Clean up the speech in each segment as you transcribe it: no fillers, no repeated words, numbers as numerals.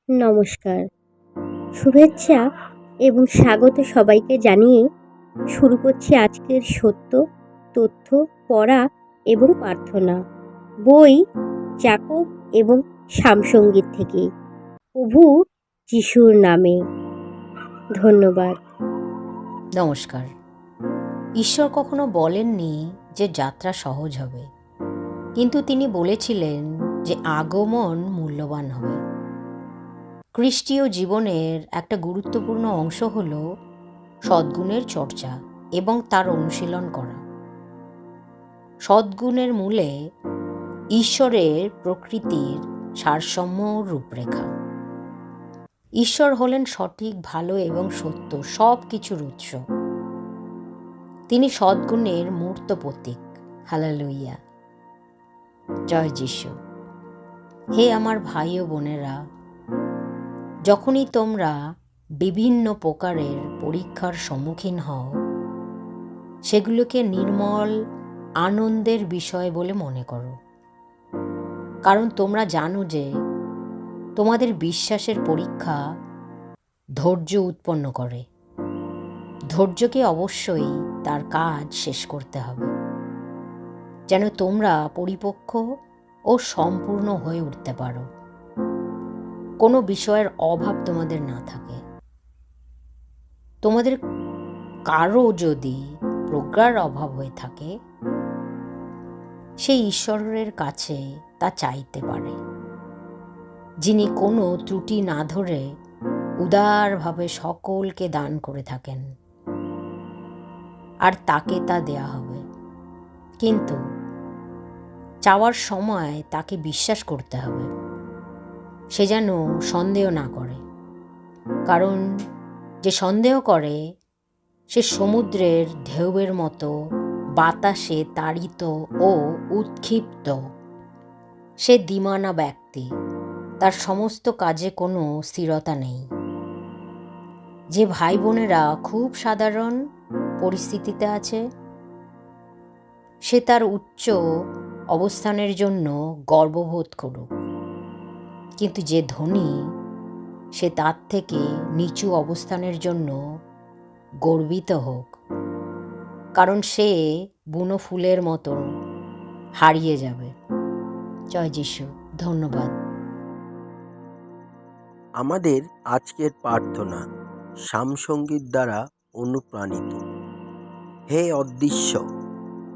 নমস্কার, শুভেচ্ছা এবং স্বাগত সবাইকে জানিয়ে শুরু করছি আজকের সত্য, তথ্য, পড়া এবং প্রার্থনা। বই যাকব এবং সামসঙ্গীত থেকে। প্রভু যিশুর নামে। ধন্যবাদ। নমস্কার। ঈশ্বর কখনো বলেননি যে যাত্রা সহজ হবে, কিন্তু তিনি বলেছিলেন যে আগমন মূল্যবান হবে। খ্রিস্টীয় জীবনের একটা গুরুত্বপূর্ণ অংশ হল সদ্গুণের চর্চা এবং তার অনুশীলন করা। সদ্গুণের মূলে ঈশ্বরের প্রকৃতির সারসম্য রূপরেখা। ঈশ্বর হলেন সঠিক, ভালো এবং সত্য সব কিছুর উৎস। তিনি সদ্গুণের মূর্ত প্রতীক। হালেলুয়া, জয় যিশু। হে আমার ভাই ও বোনেরা, যখনই তোমরা বিভিন্ন প্রকারের পরীক্ষার সম্মুখীন হও, সেগুলোকে নির্মল আনন্দের বিষয় বলে মনে করো, কারণ তোমরা জানো যে তোমাদের বিশ্বাসের পরীক্ষা ধৈর্য উৎপন্ন করে। ধৈর্যকে অবশ্যই তার কাজ শেষ করতে হবে, যেন তোমরা পরিপক্ক ও সম্পূর্ণ হয়ে উঠতে পারো, কোনো বিষয়ের অভাব তোমাদের না থাকে। তোমাদের কারো যদি প্রজ্ঞার অভাব হয়ে থাকে, সেই ঈশ্বরের কাছে তা চাইতে পারে, যিনি কোনো ত্রুটি না ধরে উদারভাবে সকলকে দান করে থাকেন, আর তাকে তা দেয়া হবে। কিন্তু চাওয়ার সময় তাকে বিশ্বাস করতে হবে, সে যেন সন্দেহ না করে, কারণ যে সন্দেহ করে সে সমুদ্রের ঢেউয়ের মতো বাতাসে তাড়িত ও উৎক্ষিপ্ত। সে দ্বিমানা ব্যক্তি, তার সমস্ত কাজে কোনো স্থিরতা নেই। যে ভাই বোনেরা খুব সাধারণ পরিস্থিতিতে আছে, সে তার উচ্চ অবস্থানের জন্য গর্ববোধ করুক, কিন্তু যে ধনী, সে তার থেকে নিচু অবস্থানের জন্য গর্বিত হোক, কারণ সে বুনো ফুলের মতো হারিয়ে যাবে। জয় যিশু। ধন্যবাদ। আমাদের আজকের প্রার্থনা সামসঙ্গীত দ্বারা অনুপ্রাণিত। হে অদৃশ্য,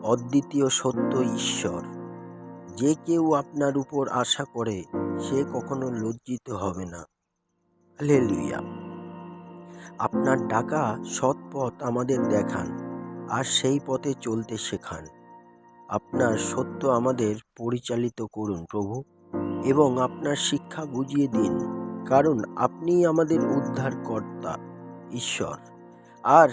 অদ্বিতীয় সত্য ঈশ্বর, যে কেউ আপনার উপর আশা করে সে কখনো লজ্জিত হবে না। হালেলুয়া। আপনার ডাকা সৎ পথ আমাদের দেখান, আর সেই পথে চলতে শেখান। আপনার সত্য আমাদের পরিচালিত করুন প্রভু, এবং আপনার শিক্ষা বুঝিয়ে দিন, কারণ আপনিই আমাদের উদ্ধারকর্তা ঈশ্বর, আর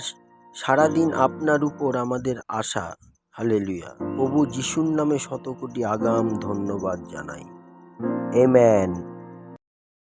সারাদিন আপনার উপর আমাদের আশা। হালেলুয়া। প্রভু যিশুর নামে শতকোটি আগাম ধন্যবাদ জানাই। আমেন।